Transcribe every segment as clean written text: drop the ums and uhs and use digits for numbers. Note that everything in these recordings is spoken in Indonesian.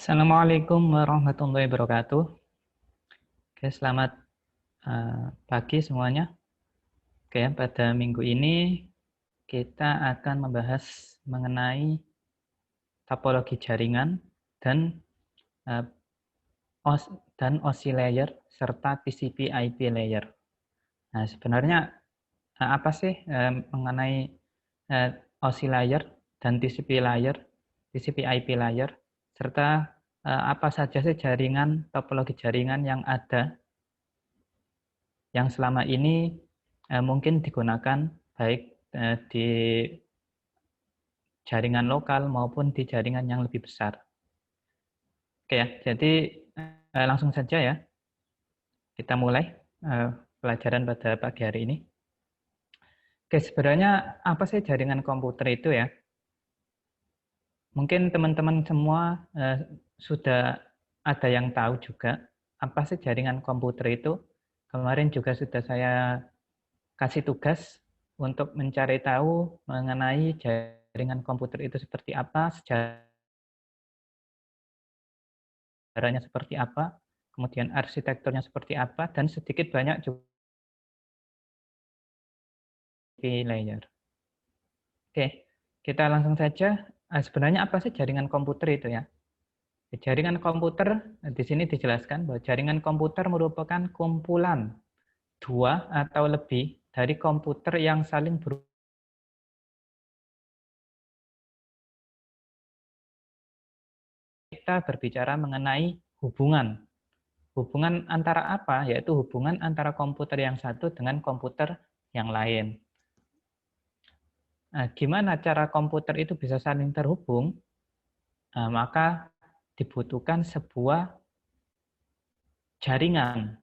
Assalamualaikum warahmatullahi wabarakatuh. Oke, selamat pagi semuanya. Oke, pada minggu ini kita akan membahas mengenai topologi jaringan dan uh, OSI layer serta TCP/IP layer. Nah, sebenarnya apa sih mengenai OSI layer dan TCP/IP layer serta apa saja sih jaringan topologi jaringan yang ada yang selama ini mungkin digunakan baik di jaringan lokal maupun di jaringan yang lebih besar. Oke ya, jadi langsung saja ya, kita mulai pelajaran pada pagi hari ini. Oke, sebenarnya apa sih jaringan komputer itu ya? Mungkin teman-teman semua sudah ada yang tahu juga apa sih jaringan komputer itu. Kemarin juga sudah saya kasih tugas untuk mencari tahu mengenai jaringan komputer itu seperti apa, sejarahnya seperti apa, kemudian arsitekturnya seperti apa, dan sedikit banyak juga di layer. Oke, kita langsung saja. Sebenarnya apa sih jaringan komputer itu ya? Jaringan komputer, di sini dijelaskan bahwa jaringan komputer merupakan kumpulan dua atau lebih dari komputer yang saling kita berbicara mengenai hubungan. Hubungan antara apa? Yaitu hubungan antara komputer yang satu dengan komputer yang lain. Nah, gimana cara komputer itu bisa saling terhubung? Nah, maka dibutuhkan sebuah jaringan.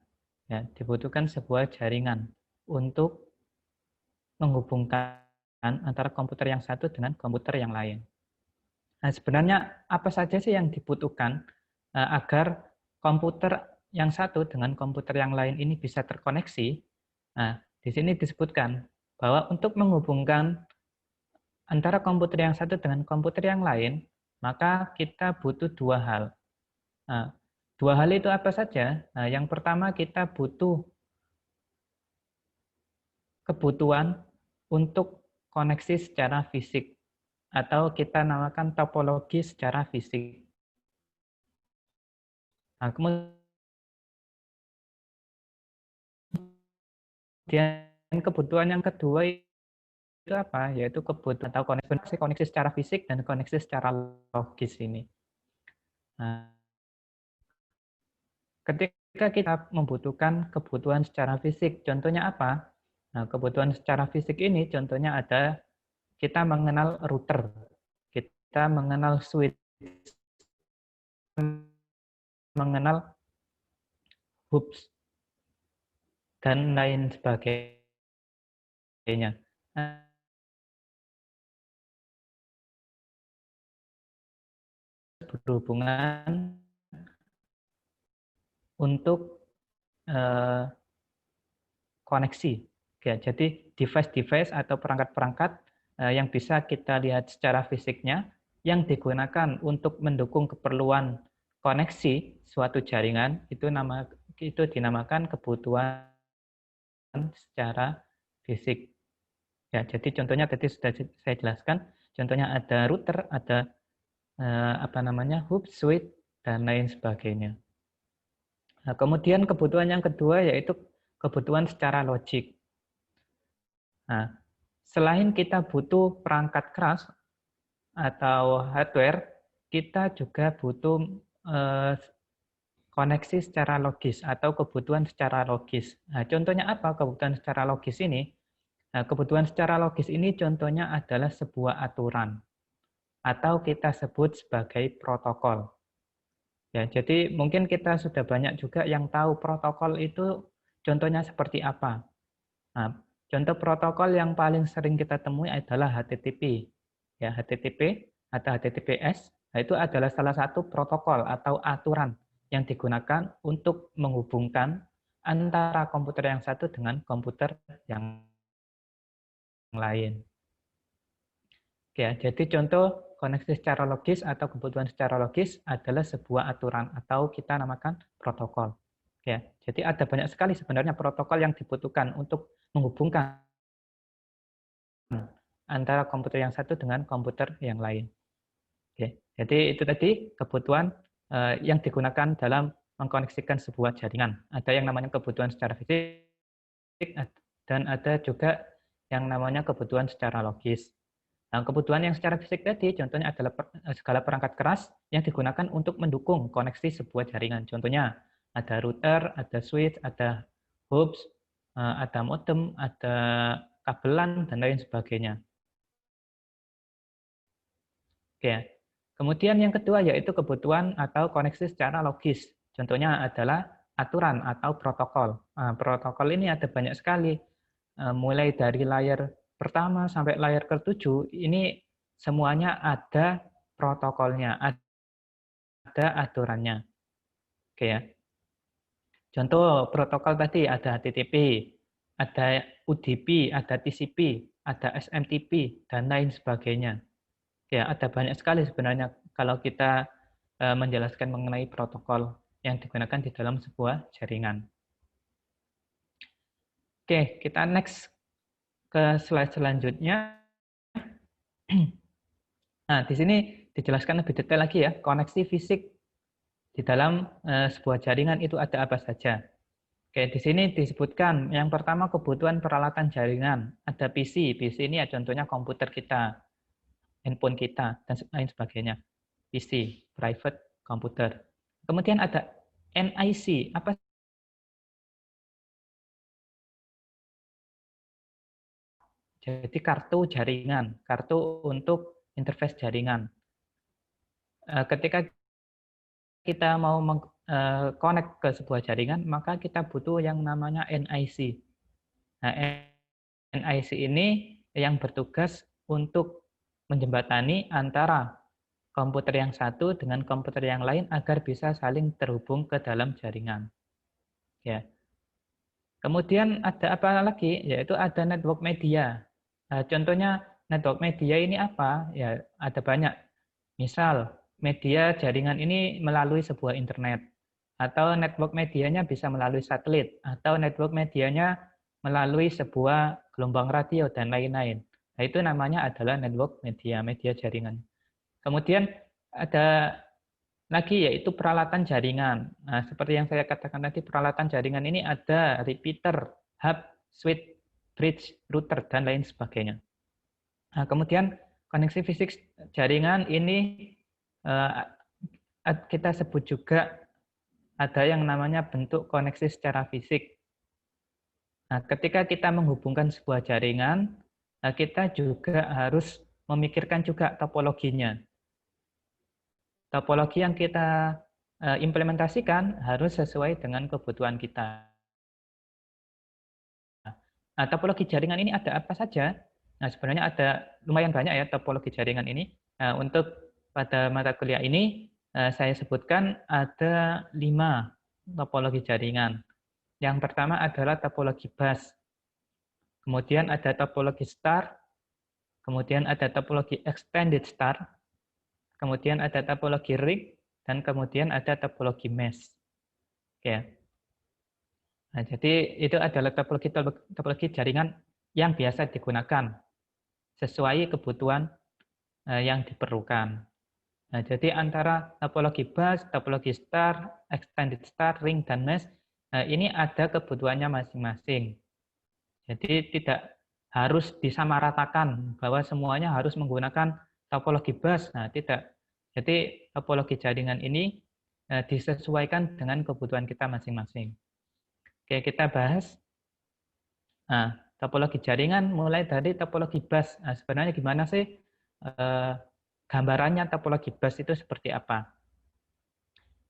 Ya, dibutuhkan sebuah jaringan untuk menghubungkan antara komputer yang satu dengan komputer yang lain. Nah, sebenarnya apa saja sih yang dibutuhkan agar komputer yang satu dengan komputer yang lain ini bisa terkoneksi? Nah, di sini disebutkan bahwa untuk menghubungkan antara komputer yang satu dengan komputer yang lain, maka kita butuh dua hal. Nah, dua hal itu apa saja? Nah, yang pertama kita butuh kebutuhan untuk koneksi secara fisik atau kita namakan topologi secara fisik. Nah, kemudian kebutuhan yang kedua itu apa? Yaitu kebutuhan atau koneksi secara fisik dan koneksi secara logis ini. Nah, ketika kita membutuhkan kebutuhan secara fisik, contohnya apa? Nah, kebutuhan secara fisik ini contohnya ada kita mengenal router, kita mengenal switch, mengenal hoops, dan lain sebagainya. Nah, berhubungan untuk koneksi. Ya, jadi device-device atau perangkat-perangkat yang bisa kita lihat secara fisiknya yang digunakan untuk mendukung keperluan koneksi suatu jaringan itu dinamakan kebutuhan secara fisik. Ya, jadi contohnya tadi sudah saya jelaskan, contohnya ada router, ada hub, switch, dan lain sebagainya. Nah, kemudian kebutuhan yang kedua yaitu kebutuhan secara logik. Nah, selain kita butuh perangkat keras atau hardware, kita juga butuh koneksi secara logis atau kebutuhan secara logis. Nah, contohnya apa kebutuhan secara logis ini? Nah, kebutuhan secara logis ini contohnya adalah sebuah aturan atau kita sebut sebagai protokol. Ya, jadi mungkin kita sudah banyak juga yang tahu protokol itu contohnya seperti apa. Nah, contoh protokol yang paling sering kita temui adalah HTTP. Ya, HTTP atau HTTPS, nah itu adalah salah satu protokol atau aturan yang digunakan untuk menghubungkan antara komputer yang satu dengan komputer yang lain. Ya, jadi contoh koneksi secara logis atau kebutuhan secara logis adalah sebuah aturan atau kita namakan protokol. Ya, jadi ada banyak sekali sebenarnya protokol yang dibutuhkan untuk menghubungkan antara komputer yang satu dengan komputer yang lain. Oke, jadi itu tadi kebutuhan yang digunakan dalam mengkoneksikan sebuah jaringan. Ada yang namanya kebutuhan secara fisik dan ada juga yang namanya kebutuhan secara logis. Nah, kebutuhan yang secara fisik tadi contohnya adalah segala perangkat keras yang digunakan untuk mendukung koneksi sebuah jaringan. Contohnya ada router, ada switch, ada hubs, ada modem, ada kabelan, dan lain sebagainya. Oke. Kemudian yang kedua yaitu kebutuhan atau koneksi secara logis. Contohnya adalah aturan atau protokol. Nah, protokol ini ada banyak sekali. Mulai dari layar pertama sampai layar ke-7, ini semuanya ada protokolnya, ada aturannya. Oke ya. Contoh protokol tadi ada HTTP, ada UDP, ada TCP, ada SMTP, dan lain sebagainya. Ya, ada banyak sekali sebenarnya kalau kita menjelaskan mengenai protokol yang digunakan di dalam sebuah jaringan. Oke, kita next ke slide selanjutnya. Nah, di sini dijelaskan lebih detail lagi ya, koneksi fisik di dalam sebuah jaringan itu ada apa saja. Oke, di sini disebutkan yang pertama kebutuhan peralatan jaringan. Ada PC, PC ini ya contohnya komputer kita, handphone kita, dan lain sebagainya. PC, private computer. Kemudian ada NIC, apa? Jadi kartu jaringan, kartu untuk interface jaringan. Ketika kita mau connect ke sebuah jaringan, maka kita butuh yang namanya NIC. Nah, NIC ini yang bertugas untuk menjembatani antara komputer yang satu dengan komputer yang lain agar bisa saling terhubung ke dalam jaringan. Ya. Kemudian ada apa lagi? Yaitu ada network media. Nah, contohnya network media ini apa? Ya, ada banyak. Misal, media jaringan ini melalui sebuah internet, atau network medianya bisa melalui satelit, atau network medianya melalui sebuah gelombang radio, dan lain-lain. Nah, itu namanya adalah network media, media jaringan. Kemudian ada lagi yaitu peralatan jaringan. Nah, seperti yang saya katakan tadi, peralatan jaringan ini ada repeater, hub, switch, bridge, router, dan lain sebagainya. Nah, kemudian koneksi fisik jaringan ini kita sebut juga ada yang namanya bentuk koneksi secara fisik. Nah, ketika kita menghubungkan sebuah jaringan, kita juga harus memikirkan juga topologinya. Topologi yang kita implementasikan harus sesuai dengan kebutuhan kita. Nah, topologi jaringan ini ada apa saja? Nah, sebenarnya ada lumayan banyak ya topologi jaringan ini. Nah, untuk pada mata kuliah ini, saya sebutkan ada 5 topologi jaringan. Yang pertama adalah topologi bus. Kemudian ada topologi star. Kemudian ada topologi extended star. Kemudian ada topologi ring. Dan kemudian ada topologi mesh. Oke. Nah, jadi itu adalah topologi jaringan yang biasa digunakan sesuai kebutuhan yang diperlukan. Nah, jadi antara topologi bus, topologi star, extended star, ring, dan mesh, ini ada kebutuhannya masing-masing. Jadi tidak harus disamaratakan bahwa semuanya harus menggunakan topologi bus. Nah, tidak. Jadi topologi jaringan ini disesuaikan dengan kebutuhan kita masing-masing. Oke, kita bahas. Nah, topologi jaringan mulai dari topologi bus. Nah, sebenarnya gimana sih gambarannya topologi bus itu seperti apa?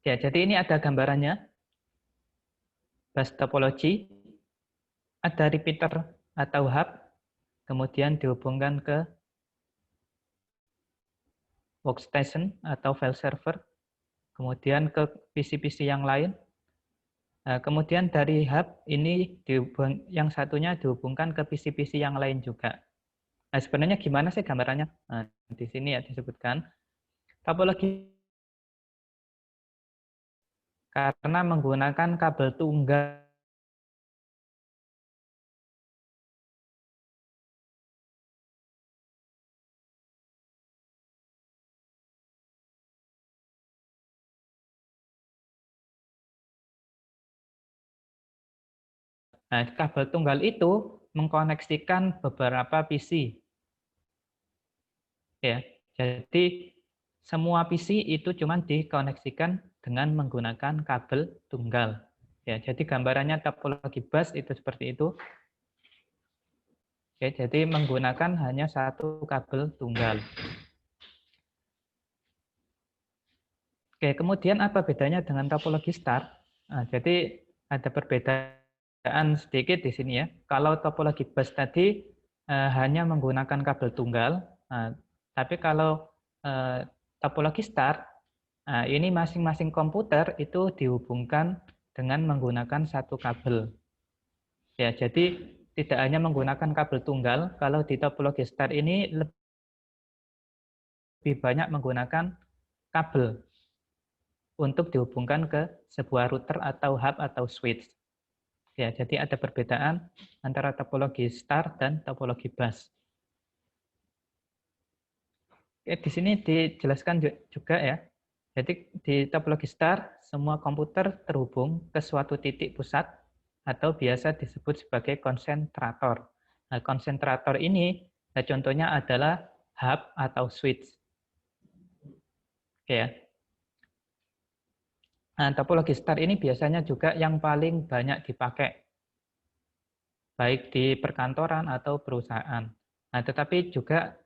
Ya, jadi ini ada gambarannya. Bus topologi, ada repeater atau hub, kemudian dihubungkan ke workstation atau file server, kemudian ke PC-PC yang lain. Nah, kemudian dari hub ini yang satunya dihubungkan ke PC-PC yang lain juga. Nah, sebenarnya gimana sih gambarannya? Nah, Di sini ya disebutkan topologi karena menggunakan kabel tunggal. Nah, kabel tunggal itu mengkoneksikan beberapa PC. Ya, jadi semua PC itu cuma dikoneksikan dengan menggunakan kabel tunggal. Ya, jadi gambarannya topologi bus itu seperti itu. Oke, jadi menggunakan hanya satu kabel tunggal. Oke, kemudian apa bedanya dengan topologi star? Nah, jadi ada perbedaan sedikit di sini ya. Kalau topologi bus tadi hanya menggunakan kabel tunggal, tapi kalau topologi star, ini masing-masing komputer itu dihubungkan dengan menggunakan satu kabel. Ya, jadi tidak hanya menggunakan kabel tunggal, kalau di topologi star ini lebih banyak menggunakan kabel untuk dihubungkan ke sebuah router atau hub atau switch. Ya, jadi ada perbedaan antara topologi star dan topologi bus. Di sini dijelaskan juga ya. Jadi di topologi star, semua komputer terhubung ke suatu titik pusat atau biasa disebut sebagai konsentrator. Nah, konsentrator ini contohnya adalah hub atau switch. Oke ya. Nah, topologi star ini biasanya juga yang paling banyak dipakai, baik di perkantoran atau perusahaan. Nah, tetapi juga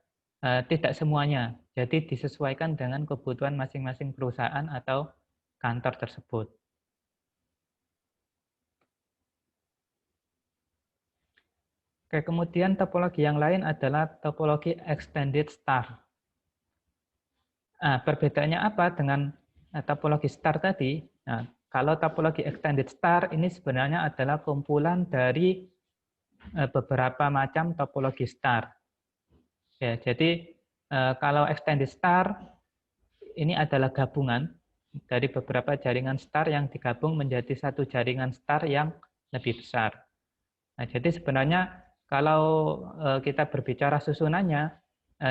tidak semuanya. Jadi disesuaikan dengan kebutuhan masing-masing perusahaan atau kantor tersebut. Oke, kemudian topologi yang lain adalah topologi extended star. Nah, perbedaannya apa dengan topologi star tadi? Nah, kalau topologi extended star ini sebenarnya adalah kumpulan dari beberapa macam topologi star. Ya, jadi kalau extended star ini adalah gabungan dari beberapa jaringan star yang digabung menjadi satu jaringan star yang lebih besar. Nah, jadi sebenarnya kalau kita berbicara susunannya,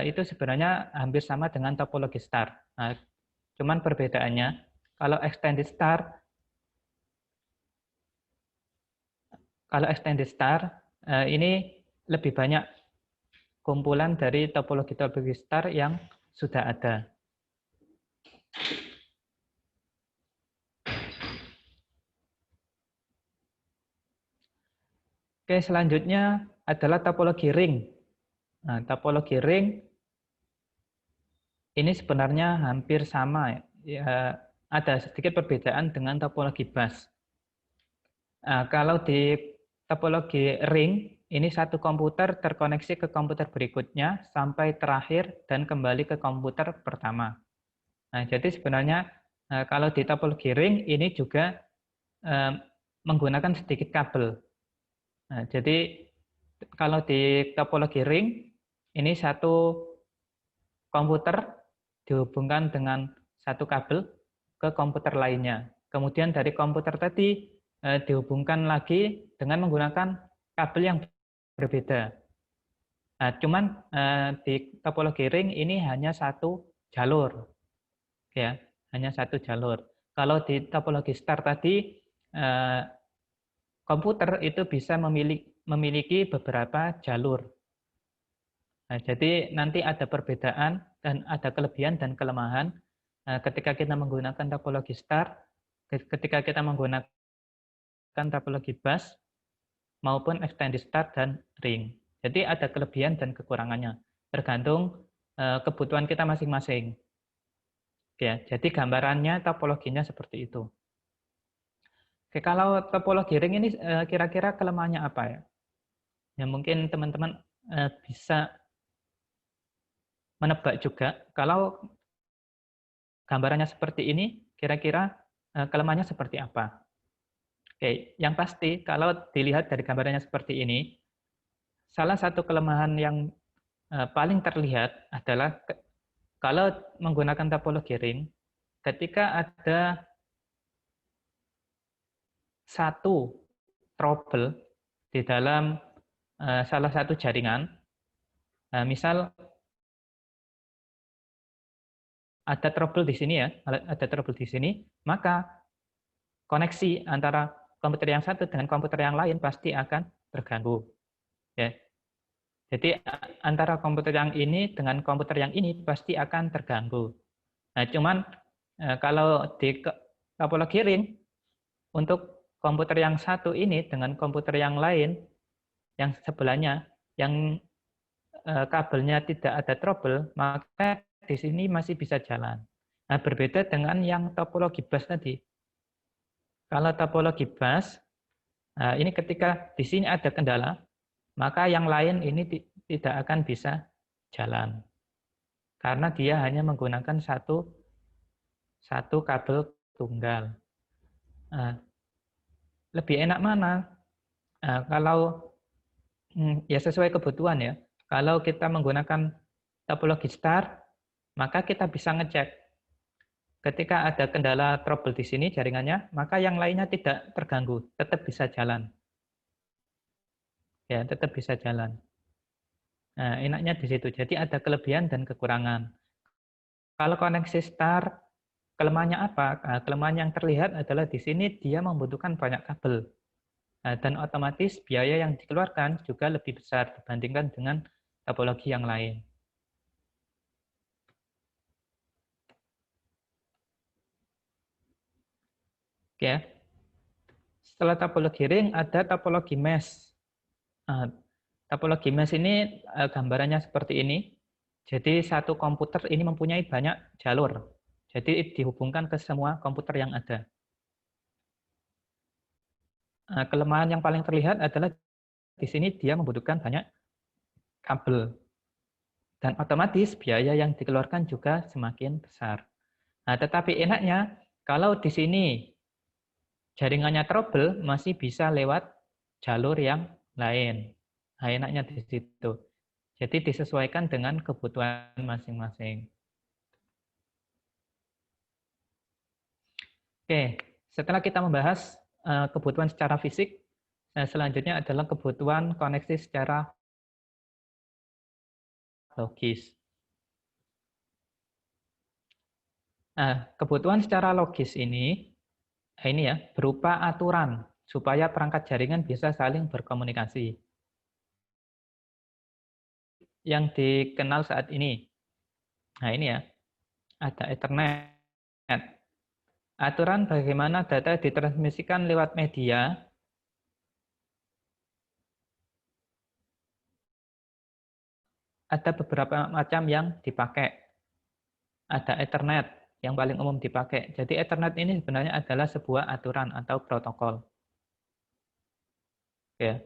itu sebenarnya hampir sama dengan topologi star. Nah, cuman perbedaannya, kalau extended star ini lebih banyak kumpulan dari topologi-topologi star yang sudah ada. Oke, selanjutnya adalah topologi ring. Nah, topologi ring ini sebenarnya hampir sama. Ya, ada sedikit perbedaan dengan topologi bus. Nah, kalau di topologi ring, ini satu komputer terkoneksi ke komputer berikutnya sampai terakhir dan kembali ke komputer pertama. Nah, jadi sebenarnya kalau di topologi ring ini juga menggunakan sedikit kabel. Nah, jadi kalau di topologi ring, ini satu komputer dihubungkan dengan satu kabel ke komputer lainnya. Kemudian dari komputer tadi dihubungkan lagi dengan menggunakan kabel yang berbeda. Nah, cuman di topologi ring ini hanya satu jalur, ya, hanya satu jalur. Kalau di topologi star tadi komputer itu bisa memiliki beberapa jalur. Nah, jadi nanti ada perbedaan dan ada kelebihan dan kelemahan ketika kita menggunakan topologi star, ketika kita menggunakan topologi bus, maupun extended star dan ring. Jadi ada kelebihan dan kekurangannya, tergantung kebutuhan kita masing-masing. Ya, jadi gambarannya topologinya seperti itu. Oke, kalau topologi ring ini kira-kira kelemahannya apa ya? Ya mungkin teman-teman bisa menebak juga. Kalau gambarannya seperti ini, kira-kira kelemahannya seperti apa? Oke, yang pasti kalau dilihat dari gambarannya seperti ini, salah satu kelemahan yang paling terlihat adalah kalau menggunakan topologi ring, ketika ada satu trouble di dalam salah satu jaringan, misal ada trouble di sini ya, ada trouble di sini, maka koneksi antara komputer yang satu dengan komputer yang lain pasti akan terganggu. Ya. Jadi antara komputer yang ini dengan komputer yang ini pasti akan terganggu. Nah, cuman kalau di topologi ring, untuk komputer yang satu ini dengan komputer yang lain, yang sebelahnya, yang kabelnya tidak ada trouble, maka di sini masih bisa jalan. Nah, berbeda dengan yang topologi bus tadi. Kalau topologi bus, ini ketika di sini ada kendala, maka yang lain ini tidak akan bisa jalan. Karena dia hanya menggunakan satu kabel tunggal. Lebih enak mana? Kalau ya sesuai kebutuhan ya. Kalau kita menggunakan topologi star, maka kita bisa ngecek ketika ada kendala trouble di sini jaringannya, maka yang lainnya tidak terganggu, tetap bisa jalan. Ya, tetap bisa jalan. Nah, enaknya di situ. Jadi ada kelebihan dan kekurangan. Kalau koneksi star, kelemahannya apa? Nah, kelemahan yang terlihat adalah di sini dia membutuhkan banyak kabel. Nah, dan otomatis biaya yang dikeluarkan juga lebih besar dibandingkan dengan topologi yang lain. Oke ya. Setelah topologi ring, ada topologi mesh. Nah, topologi mesh ini gambarannya seperti ini. Jadi satu komputer ini mempunyai banyak jalur. Jadi dihubungkan ke semua komputer yang ada. Kelemahan yang paling terlihat adalah di sini dia membutuhkan banyak kabel. Dan otomatis biaya yang dikeluarkan juga semakin besar. Nah, tetapi enaknya kalau di sini jaringannya trouble masih bisa lewat jalur yang lain. Nah, enaknya di situ. Jadi disesuaikan dengan kebutuhan masing-masing. Oke, setelah kita membahas kebutuhan secara fisik, selanjutnya adalah kebutuhan koneksi secara logis. Nah, kebutuhan secara logis ini ya berupa aturan supaya perangkat jaringan bisa saling berkomunikasi. Yang dikenal saat ini. Nah, ini ya, ada Ethernet. Aturan bagaimana data ditransmisikan lewat media ada beberapa macam yang dipakai. Ada Ethernet yang paling umum dipakai. Jadi Ethernet ini sebenarnya adalah sebuah aturan atau protokol. Ya.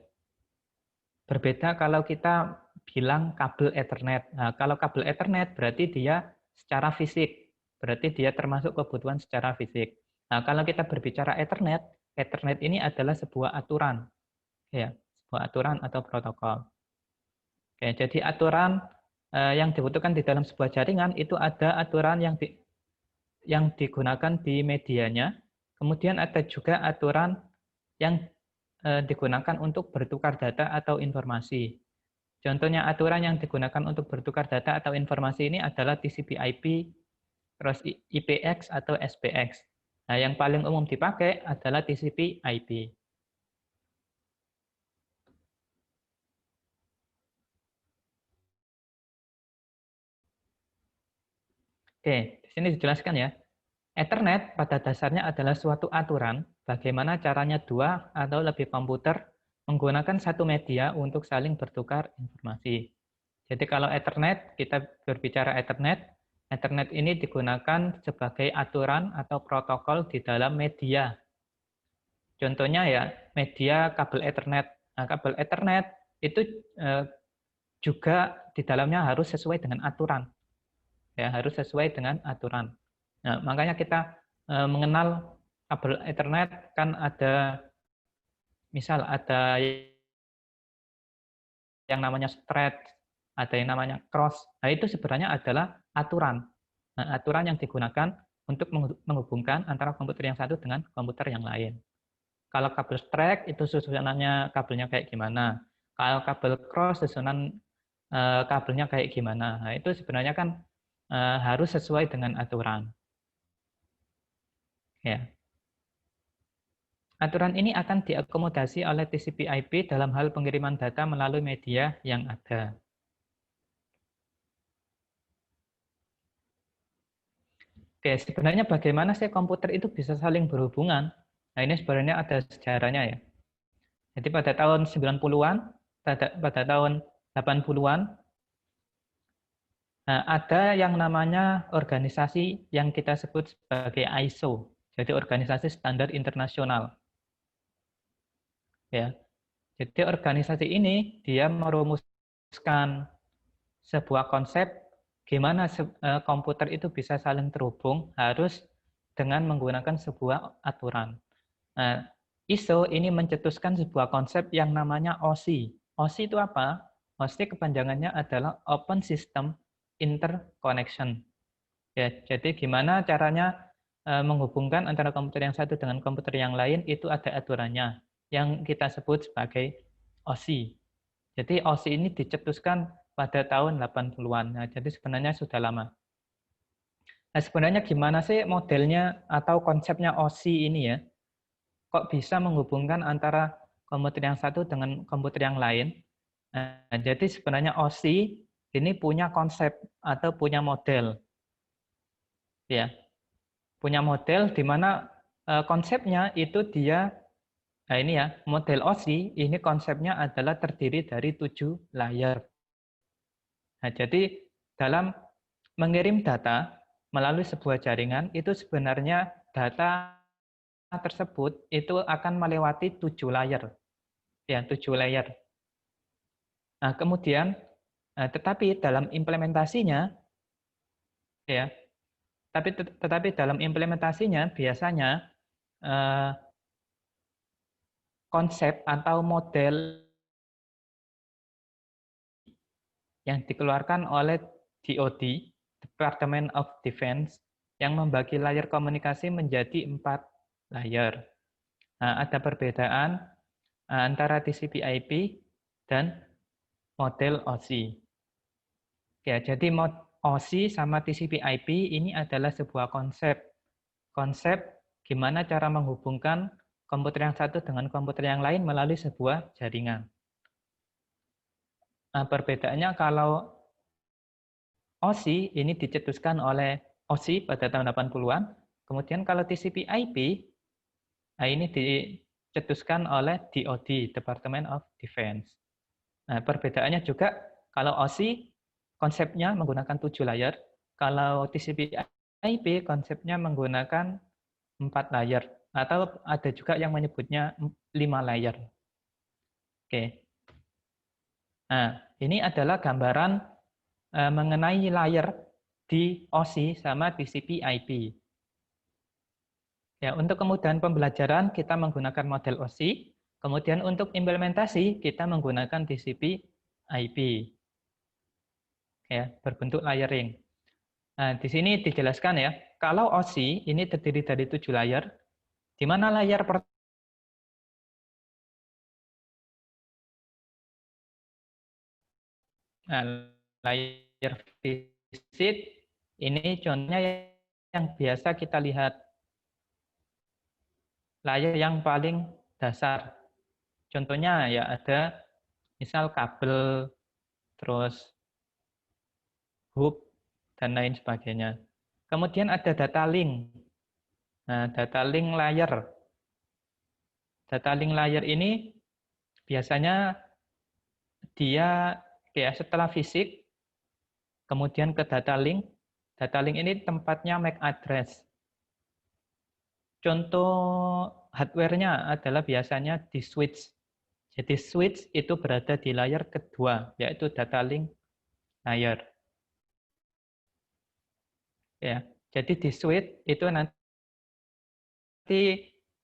Berbeda kalau kita bilang kabel Ethernet. Nah, kalau kabel Ethernet berarti dia secara fisik. Berarti dia termasuk kebutuhan secara fisik. Nah, kalau kita berbicara Ethernet, Ethernet ini adalah sebuah aturan. Ya, sebuah aturan atau protokol. Oke, jadi aturan yang dibutuhkan di dalam sebuah jaringan itu ada aturan yang digunakan di medianya, kemudian ada juga aturan yang digunakan untuk bertukar data atau informasi. Contohnya aturan yang digunakan untuk bertukar data atau informasi ini adalah TCP/IP, terus IPX atau SPX. Nah, yang paling umum dipakai adalah TCP/IP. Oke, di sini dijelaskan ya. Ethernet pada dasarnya adalah suatu aturan bagaimana caranya dua atau lebih komputer menggunakan satu media untuk saling bertukar informasi. Jadi kalau Ethernet, kita berbicara Ethernet, Ethernet ini digunakan sebagai aturan atau protokol di dalam media. Contohnya ya, media kabel Ethernet. Nah, kabel Ethernet itu juga di dalamnya harus sesuai dengan aturan. Ya, harus sesuai dengan aturan. Nah, makanya kita mengenal kabel Ethernet kan ada, misal ada yang namanya thread, ada yang namanya cross. Nah, itu sebenarnya adalah aturan. Nah, aturan yang digunakan untuk menghubungkan antara komputer yang satu dengan komputer yang lain. Kalau kabel track itu susunannya kabelnya kayak gimana. Kalau kabel cross susunan kabelnya kayak gimana. Nah, itu sebenarnya kan harus sesuai dengan aturan. Ya. Aturan ini akan diakomodasi oleh TCP/IP dalam hal pengiriman data melalui media yang ada. Oke, sebenarnya bagaimana sih komputer itu bisa saling berhubungan? Nah, ini sebenarnya ada sejarahnya ya. Jadi pada tahun 90-an, pada tahun 80-an, nah, ada yang namanya organisasi yang kita sebut sebagai ISO. Jadi organisasi standar internasional. Ya. Jadi organisasi ini dia merumuskan sebuah konsep gimana komputer itu bisa saling terhubung harus dengan menggunakan sebuah aturan. Nah, ISO ini mencetuskan sebuah konsep yang namanya OSI. OSI itu apa? OSI kepanjangannya adalah Open System Interconnection. Ya, jadi gimana caranya menghubungkan antara komputer yang satu dengan komputer yang lain itu ada aturannya yang kita sebut sebagai OSI. Jadi OSI ini dicetuskan pada tahun 80-an. Nah, jadi sebenarnya sudah lama. Nah, sebenarnya gimana sih modelnya atau konsepnya OSI ini ya? Kok bisa menghubungkan antara komputer yang satu dengan komputer yang lain? Nah, jadi sebenarnya OSI ini punya konsep atau punya model. Ya, punya model di mana konsepnya itu dia, nah ini ya, model OSI ini konsepnya adalah terdiri dari 7 layer. Nah, jadi dalam mengirim data melalui sebuah jaringan, itu sebenarnya data tersebut itu akan melewati 7 layer. Ya, 7 layer. Nah, kemudian, tetapi dalam implementasinya, ya, tetapi dalam implementasinya biasanya eh, konsep atau model yang dikeluarkan oleh DoD, Department of Defense, yang membagi layar komunikasi menjadi 4 layer. Nah, ada perbedaan antara TCP/IP dan model OSI. Ya, jadi OSI sama TCP/IP ini adalah sebuah konsep. Konsep gimana cara menghubungkan komputer yang satu dengan komputer yang lain melalui sebuah jaringan. Nah, perbedaannya kalau OSI ini dicetuskan oleh OSI pada tahun 80-an, kemudian kalau TCP/IP, nah ini dicetuskan oleh DoD, Department of Defense. Nah, perbedaannya juga kalau OSI konsepnya menggunakan 7 layer, kalau TCP/IP konsepnya menggunakan 4 layer, atau ada juga yang menyebutnya 5 layer. Oke. Nah, ini adalah gambaran mengenai layer di OSI sama TCP/IP. Ya, untuk kemudahan pembelajaran kita menggunakan model OSI, kemudian untuk implementasi kita menggunakan TCP/IP. Ya, berbentuk layering. Nah, di sini dijelaskan ya, kalau OSI ini terdiri dari 7 layer, di mana layer pertama layer visit ini contohnya yang biasa kita lihat, layer yang paling dasar. Contohnya ya ada misal kabel, terus hub, dan lain sebagainya. Kemudian ada data link. Nah, data link layer. Data link layer ini biasanya dia kayak setelah fisik, kemudian ke data link. Data link ini tempatnya MAC address. Contoh hardware-nya adalah biasanya di switch. Jadi switch itu berada di layer kedua, yaitu data link layer. Ya, jadi di switch itu nanti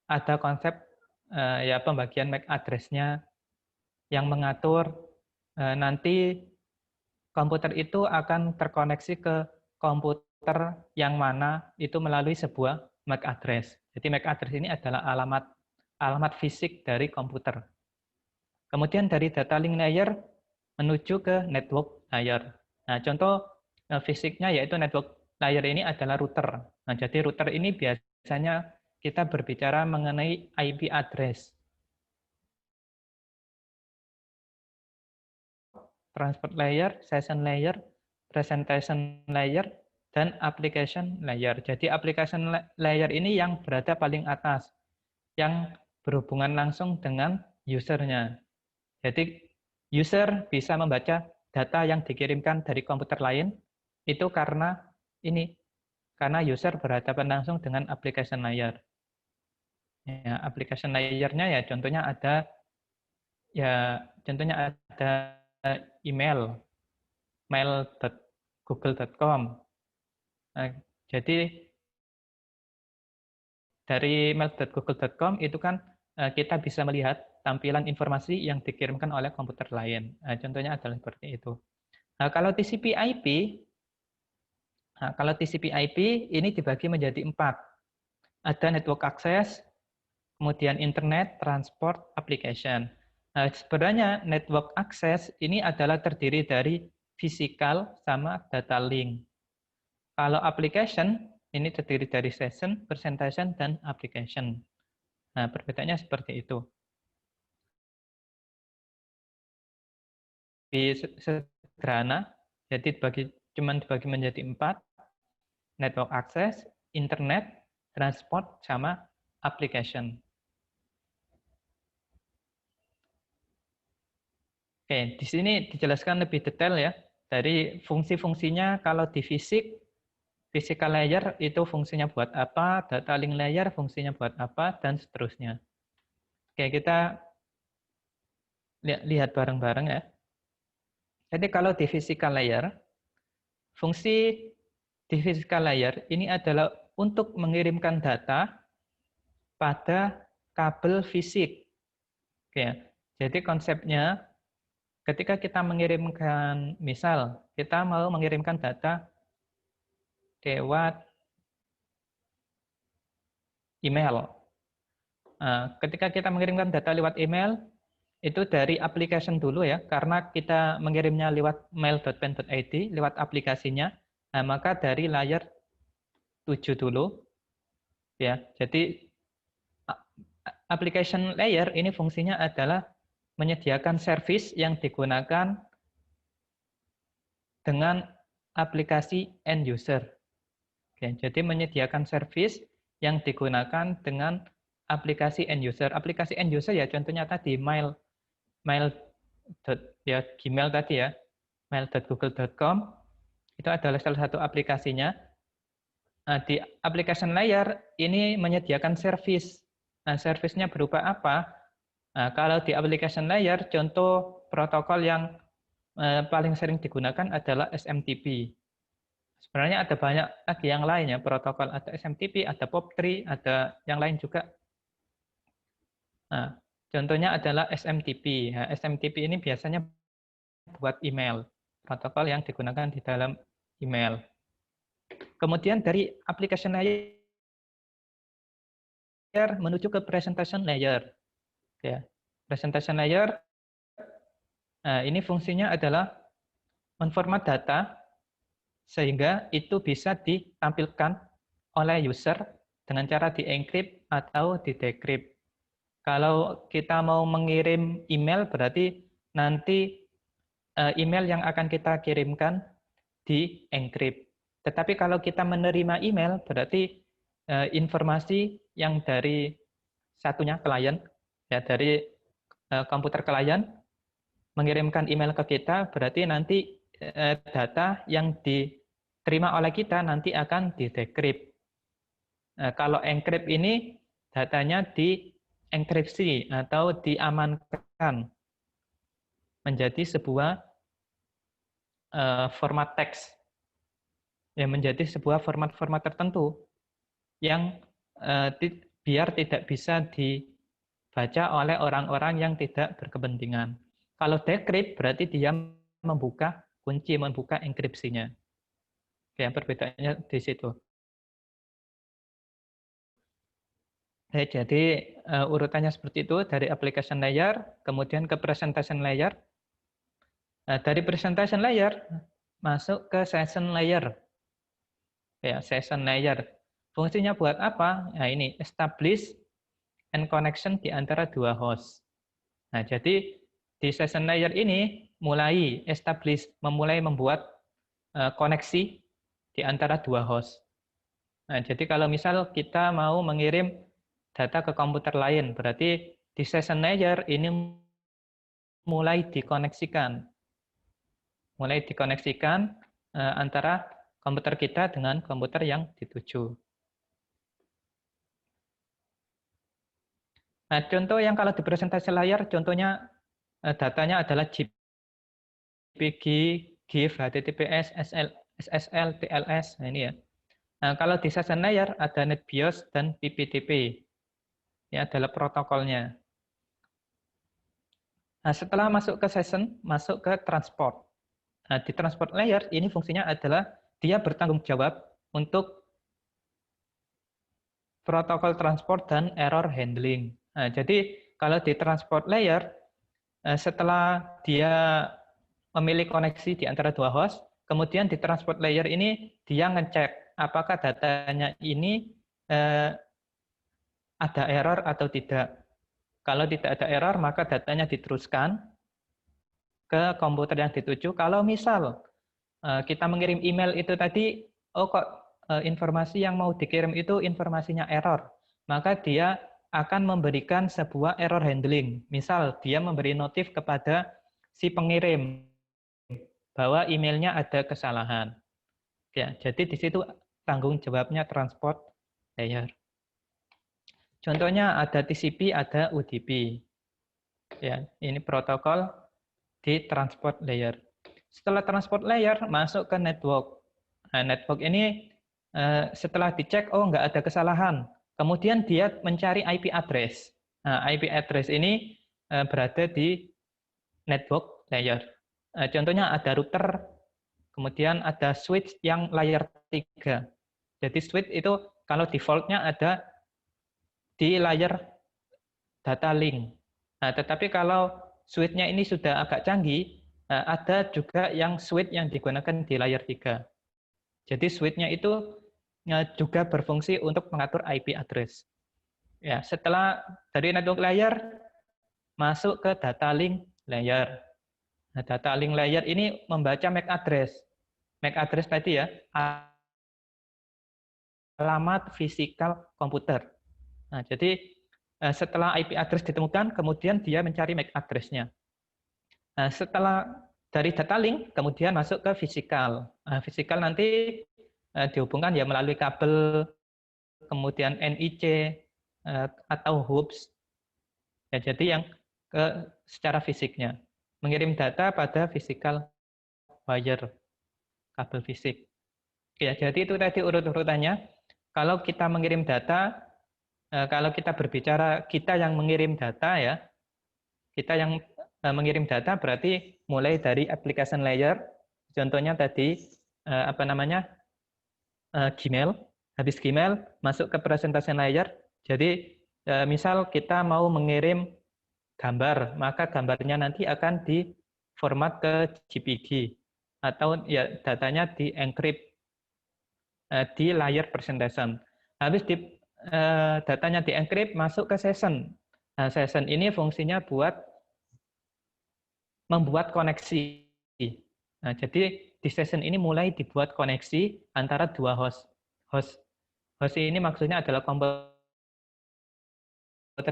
ada konsep ya pembagian MAC address-nya yang mengatur nanti komputer itu akan terkoneksi ke komputer yang mana itu melalui sebuah MAC address. Jadi MAC address ini adalah alamat fisik dari komputer. Kemudian dari data link layer menuju ke network layer. Nah, contoh fisiknya yaitu network layer ini adalah router. Nah, jadi router ini biasanya kita berbicara mengenai IP address. Transport layer, session layer, presentation layer, dan application layer. Jadi application layer ini yang berada paling atas, yang berhubungan langsung dengan usernya. Jadi user bisa membaca data yang dikirimkan dari komputer lain, itu karena user berhadapan langsung dengan application layer. Ya, application layer-nya ya contohnya ada email, mail.google.com. Nah, jadi dari mail.google.com itu kan kita bisa melihat tampilan informasi yang dikirimkan oleh komputer lain. Nah, contohnya adalah seperti itu. Nah, kalau TCP/IP ini dibagi menjadi 4. Ada network access, kemudian internet, transport, application. Nah, sebenarnya network access ini adalah terdiri dari physical sama data link. Kalau application ini terdiri dari session, presentation, dan application. Nah, perbedaannya seperti itu. Sederhana, jadi cuma dibagi menjadi 4, network access, internet, transport, sama application. Oke, di sini dijelaskan lebih detail ya, dari fungsi-fungsinya kalau di physical layer itu fungsinya buat apa, data link layer fungsinya buat apa, dan seterusnya. Oke, kita lihat bareng-bareng ya. Jadi kalau di physical layer, fungsi di physical layer ini adalah untuk mengirimkan data pada kabel fisik. Oke, jadi konsepnya ketika kita mengirimkan, misal kita mau mengirimkan data lewat email. Ketika kita mengirimkan data lewat email, itu dari application dulu ya, karena kita mengirimnya lewat mail.pen.id, lewat aplikasinya, maka dari layer 7 dulu. Ya, jadi application layer ini fungsinya adalah menyediakan service yang digunakan dengan aplikasi end user. Oke, jadi menyediakan service yang digunakan dengan aplikasi end user. Aplikasi end user ya contohnya tadi Gmail tadi ya, mail.google.com itu adalah salah satu aplikasinya. Nah, di application layer ini menyediakan service. Nah, service-nya berupa apa? Nah, kalau di application layer, contoh protokol yang paling sering digunakan adalah SMTP. Sebenarnya ada banyak lagi yang lain ya, protokol ada SMTP, ada POP3, ada yang lain juga. Nah, contohnya adalah SMTP. Nah, SMTP ini biasanya buat email, protokol yang digunakan di dalam email. Kemudian dari application layer menuju ke presentation layer. Ya, presentation layer, nah ini fungsinya adalah menformat data sehingga itu bisa ditampilkan oleh user dengan cara di-encrypt atau di-decrypt. Kalau kita mau mengirim email berarti nanti email yang akan kita kirimkan di-encrypt. Tetapi kalau kita menerima email berarti informasi yang dari satunya klien, ya dari komputer klien mengirimkan email ke kita, berarti nanti data yang diterima oleh kita nanti akan di-decrypt. Kalau encrypt ini datanya dienkripsi atau diamankan menjadi sebuah format teks, ya menjadi sebuah format-format tertentu yang biar tidak bisa dibaca oleh orang-orang yang tidak berkepentingan. Kalau decrypt berarti dia membuka kunci membuka enkripsinya. Oke, perbedaannya di situ. Oke, jadi urutannya seperti itu dari application layer, kemudian ke presentation layer. Dari presentation layer masuk ke session layer. Ya, session layer. Fungsinya buat apa? Nah, ini establish and connection di antara dua host. Nah, jadi di session layer ini mulai establish, memulai membuat koneksi di antara dua host. Nah, jadi kalau misal kita mau mengirim data ke komputer lain, berarti di session layer ini mulai dikoneksikan. Mulai dikoneksikan antara komputer kita dengan komputer yang dituju. Nah, contoh yang kalau di presentasi layar, contohnya datanya adalah JPG, GIF, HTTPS, SSL, TLS. Nah, ini ya. Nah, kalau di session layer ada NetBIOS dan PPTP. Ini adalah protokolnya. Nah, setelah masuk ke session, masuk ke transport. Nah, di transport layer ini fungsinya adalah dia bertanggung jawab untuk protokol transport dan error handling. Nah, jadi kalau di transport layer, setelah dia memilih koneksi di antara dua host, kemudian di transport layer ini dia ngecek apakah datanya ini ada error atau tidak. Kalau tidak ada error, maka datanya diteruskan ke komputer yang dituju. Kalau misal kita mengirim email itu tadi, oh kok informasi yang mau dikirim itu informasinya error, maka dia akan memberikan sebuah error handling. Misal dia memberi notif kepada si pengirim bahwa emailnya ada kesalahan. Ya, jadi di situ tanggung jawabnya transport layer. Contohnya ada TCP, ada UDP. Ya, ini protokol di transport layer. Setelah transport layer masuk ke network. Nah, network ini setelah dicek, oh nggak ada kesalahan. Kemudian dia mencari IP address. Nah, IP address ini berada di network layer. Contohnya ada router, kemudian ada switch yang layer 3. Jadi switch itu kalau defaultnya ada di layer data link. Nah, tetapi kalau switch-nya ini sudah agak canggih, ada juga yang switch yang digunakan di layer 3. Jadi switch-nya itu juga berfungsi untuk mengatur IP address. Ya, setelah dari network layer masuk ke data link layer. Nah, data link layer ini membaca MAC address. MAC address tadi ya, alamat fisikal komputer. Nah, jadi setelah IP address ditemukan, kemudian dia mencari MAC address-nya. Nah, setelah dari data link, kemudian masuk ke fisikal. Nah, fisikal nanti dihubungkan ya melalui kabel, kemudian NIC, atau hoops. Ya, jadi yang secara fisiknya. Mengirim data pada physical wire, kabel fisik. Ya, jadi itu tadi urut-urutannya. Kalau kita mengirim data, kalau kita berbicara kita yang mengirim data ya, kita yang mengirim data berarti mulai dari application layer, contohnya tadi apa namanya Gmail, habis Gmail masuk ke presentation layer. Jadi misal kita mau mengirim gambar, maka gambarnya nanti akan di format ke JPG atau ya datanya di encrypt di layer presentation. Habis datanya di encrypt masuk ke session. Nah, session ini fungsinya buat membuat koneksi. Nah, jadi di session ini mulai dibuat koneksi antara dua host. Host ini maksudnya adalah komputer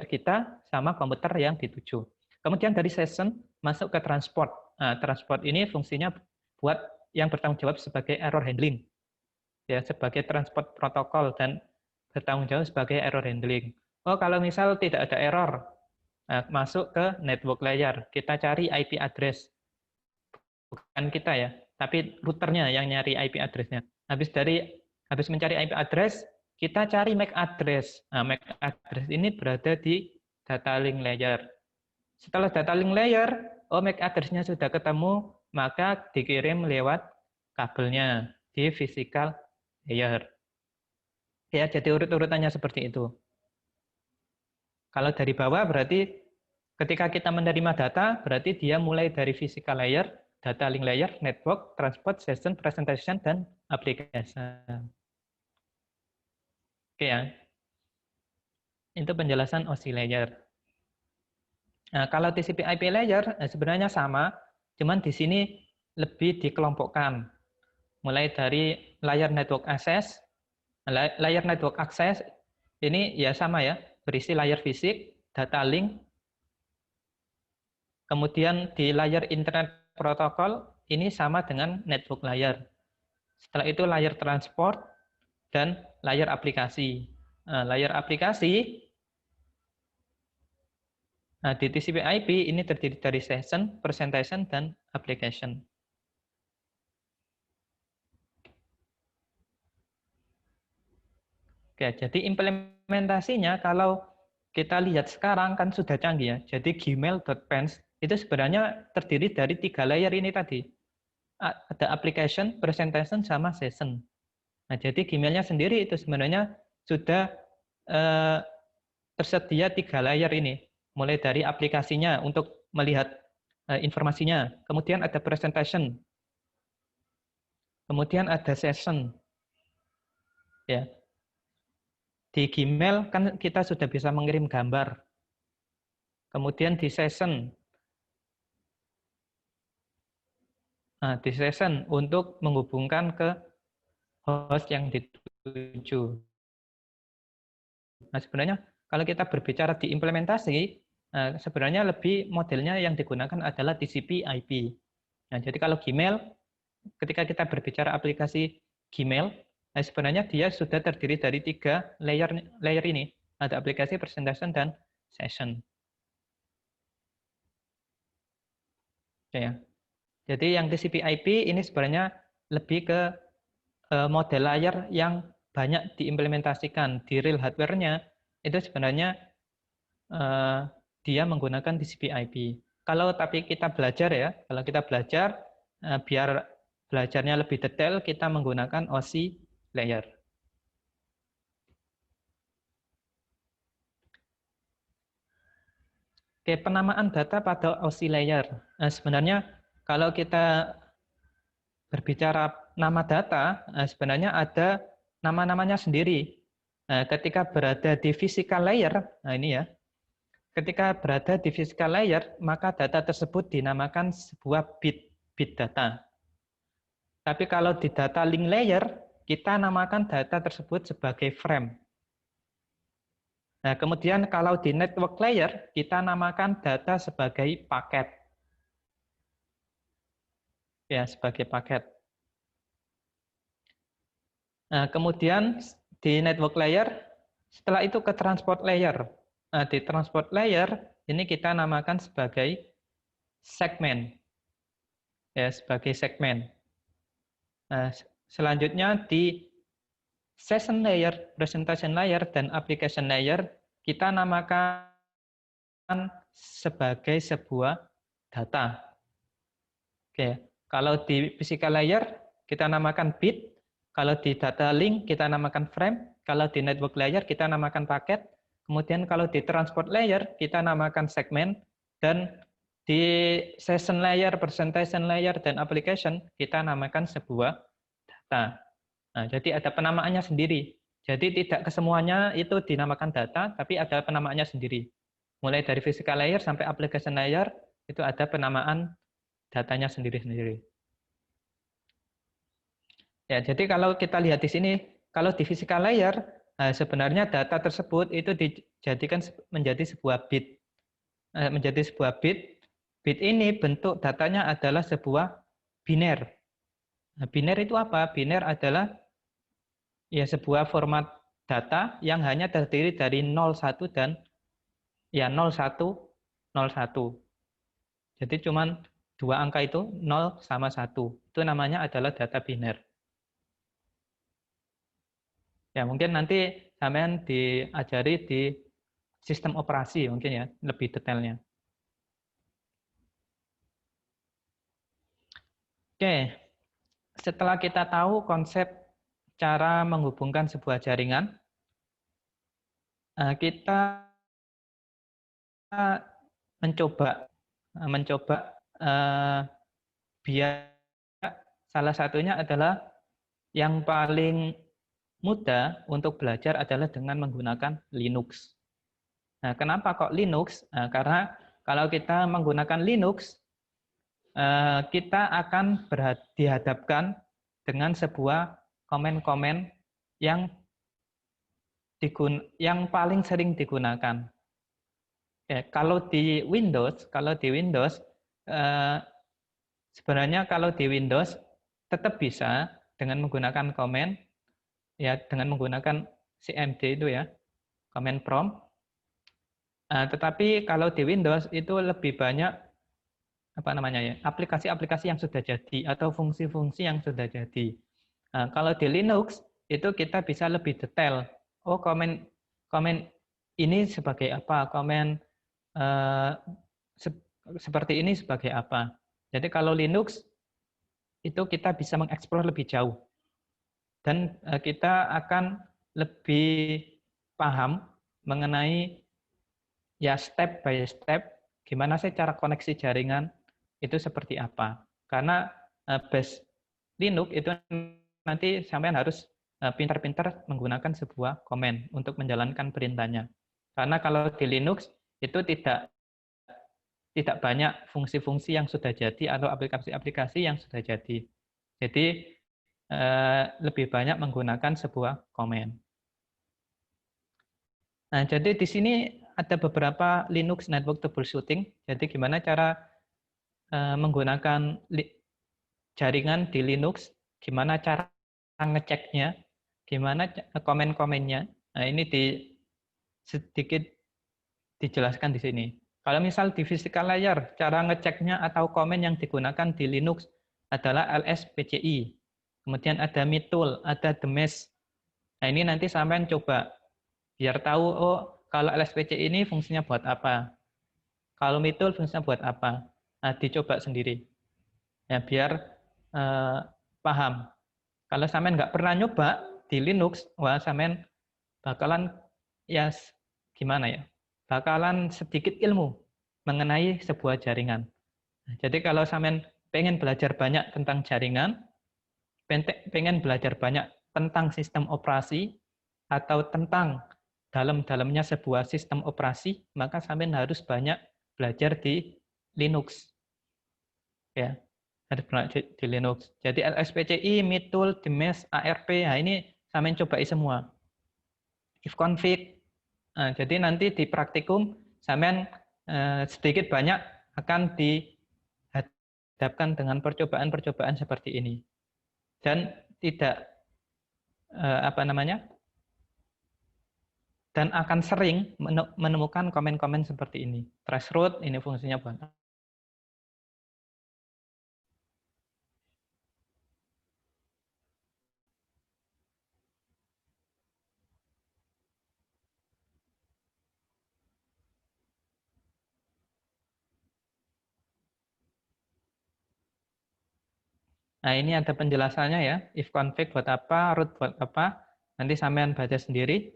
kita sama komputer yang dituju. Kemudian dari session masuk ke transport. Nah, transport ini fungsinya buat yang bertanggung jawab sebagai error handling. Ya, sebagai transport protokol dan bertanggung jawab sebagai error handling. Oh, kalau misal tidak ada error, masuk ke network layer. Kita cari IP address. Bukan kita ya, tapi routernya yang nyari IP address-nya. Habis mencari IP address, kita cari MAC address. Nah, MAC address ini berada di data link layer. Setelah data link layer, oh MAC address-nya sudah ketemu, maka dikirim lewat kabelnya di physical layer. Ya, jadi urut-urutannya seperti itu. Kalau dari bawah berarti ketika kita menerima data, berarti dia mulai dari physical layer, data link layer, network, transport, session, presentation, dan application. Oke ya. Itu penjelasan OSI layer. Nah, kalau TCP/IP layer sebenarnya sama, cuman di sini lebih dikelompokkan. Mulai dari layer network access, layer network access ini ya sama ya, berisi layer fisik, data link, kemudian di layer internet protocol ini sama dengan network layer. Setelah itu layer transport dan layer aplikasi. Nah, layer aplikasi di TCP/IP ini terdiri dari session, presentation, dan application. Oke, jadi implementasinya kalau kita lihat sekarang kan sudah canggih ya. Jadi Gmail.pens itu sebenarnya terdiri dari 3 layer ini tadi. Ada application, presentation, sama session. Nah, jadi Gmailnya sendiri itu sebenarnya sudah eh, tersedia 3 layer ini. Mulai dari aplikasinya untuk melihat informasinya. Kemudian ada presentation. Kemudian ada session. Ya, di Gmail kan kita sudah bisa mengirim gambar. Kemudian di session. Nah, di session untuk menghubungkan ke host yang dituju. Nah, sebenarnya kalau kita berbicara di implementasi, sebenarnya lebih modelnya yang digunakan adalah TCP/IP. Nah, jadi kalau Gmail, ketika kita berbicara aplikasi Gmail, sebenarnya dia sudah terdiri dari 3 layer ini. Ada aplikasi, presentation, dan session. Ya. Jadi yang TCP/IP ini sebenarnya lebih ke model layer yang banyak diimplementasikan di real hardware-nya, itu sebenarnya dia menggunakan TCP/IP. Kalau tapi kita belajar ya, kalau kita belajar biar belajarnya lebih detail, kita menggunakan OSI layer. Oke, penamaan data pada OSI layer. Nah, sebenarnya kalau kita berbicara nama data, sebenarnya ada nama-namanya sendiri. Nah, ketika berada di physical layer, nah ini ya, ketika berada di physical layer, maka data tersebut dinamakan sebuah bit data. Tapi kalau di data link layer, kita namakan data tersebut sebagai frame. Nah, kemudian kalau di network layer, kita namakan data sebagai paket. Ya, sebagai paket. Nah, kemudian di network layer, setelah itu ke transport layer. Nah, di transport layer, ini kita namakan sebagai segmen. Ya, sebagai segmen. Nah, selanjutnya di session layer, presentation layer, dan application layer, kita namakan sebagai sebuah data. Oke, kalau di physical layer, kita namakan bit, kalau di data link, kita namakan frame, kalau di network layer, kita namakan paket, kemudian kalau di transport layer, kita namakan segmen, dan di session layer, presentation layer, dan application, kita namakan sebuah data. Nah, jadi ada penamaannya sendiri. Jadi tidak kesemuanya itu dinamakan data, tapi ada penamaannya sendiri. Mulai dari physical layer sampai application layer, itu ada penamaan datanya sendiri-sendiri. Ya, jadi kalau kita lihat di sini, kalau di physical layer, sebenarnya data tersebut itu dijadikan menjadi sebuah bit. Menjadi sebuah bit. Bit ini bentuk datanya adalah sebuah biner. Nah, biner itu apa? Biner adalah ya sebuah format data yang hanya terdiri dari 0, 1 dan ya 0, 1, 0, 1. Jadi cuman dua angka itu 0 sama 1. Itu namanya adalah data biner. Ya, mungkin nanti sampean diajari di sistem operasi mungkin ya, lebih detailnya. Oke, setelah kita tahu konsep cara menghubungkan sebuah jaringan, kita mencoba mencoba eh, biar salah satunya adalah yang paling mudah untuk belajar adalah dengan menggunakan Linux. Nah, kenapa kok Linux? Nah, karena kalau kita menggunakan Linux, kita akan dihadapkan dengan sebuah komen-komen yang yang paling sering digunakan. Ya, kalau di Windows eh, sebenarnya kalau di Windows tetap bisa dengan menggunakan komen, ya dengan menggunakan CMD itu ya, command prompt. Tetapi kalau di Windows itu lebih banyak apa namanya ya, aplikasi-aplikasi yang sudah jadi atau fungsi-fungsi yang sudah jadi. Nah, kalau di Linux itu kita bisa lebih detail. Oh, komen komen ini sebagai apa? Komen eh, seperti ini sebagai apa? Jadi kalau Linux itu kita bisa mengeksplor lebih jauh dan kita akan lebih paham mengenai ya step by step gimana sih cara koneksi jaringan itu seperti apa. Karena base Linux itu nanti sampean harus pintar-pintar menggunakan sebuah komen untuk menjalankan perintahnya. Karena kalau di Linux itu tidak banyak fungsi-fungsi yang sudah jadi atau aplikasi-aplikasi yang sudah jadi. Jadi lebih banyak menggunakan sebuah komen. Nah, jadi di sini ada beberapa Linux network troubleshooting. Jadi gimana cara menggunakan jaringan di Linux, gimana cara ngeceknya, gimana komen-komennya. Nah, ini sedikit dijelaskan di sini. Kalau misal di physical layer, cara ngeceknya atau komen yang digunakan di Linux adalah LSPCI. Kemudian ada MITool, ada The Mesh. Nah, ini nanti sampean coba biar tahu, oh kalau LSPCI ini fungsinya buat apa. Kalau MITool fungsinya buat apa. Nah, dicoba sendiri. Ya, biar paham. Kalau sampean nggak pernah nyoba di Linux, wah sampean bakalan ya gimana ya? Bakalan sedikit ilmu mengenai sebuah jaringan. Jadi kalau sampean pengen belajar banyak tentang jaringan, pengen belajar banyak tentang sistem operasi atau tentang dalam-dalamnya sebuah sistem operasi, maka sampean harus banyak belajar di Linux. Ya, harus belajar di Linux. Jadi LSPCI, MITool, DMES, ARP, nah ini sampean cobai semua. Ifconfig. Nah, jadi nanti di praktikum sampean sedikit banyak akan dihadapkan dengan percobaan-percobaan seperti ini. Dan tidak apa namanya? Dan akan sering menemukan komen-komen seperti ini. Traceroute ini fungsinya buat apa? Nah, ini ada penjelasannya ya. Ifconfig buat apa, root buat apa. Nanti sampean baca sendiri.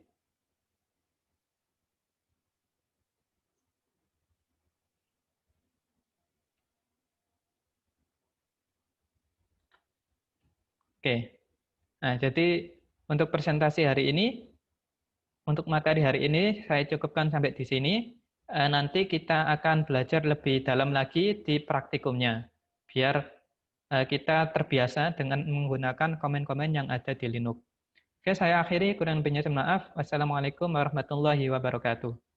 Oke. Nah, jadi untuk presentasi hari ini, untuk materi hari ini saya cukupkan sampai di sini. Nanti kita akan belajar lebih dalam lagi di praktikumnya. Biar kita terbiasa dengan menggunakan komen-komen yang ada di Linux. Oke, saya akhiri. Kurang lebihnya maaf. Wassalamualaikum warahmatullahi wabarakatuh.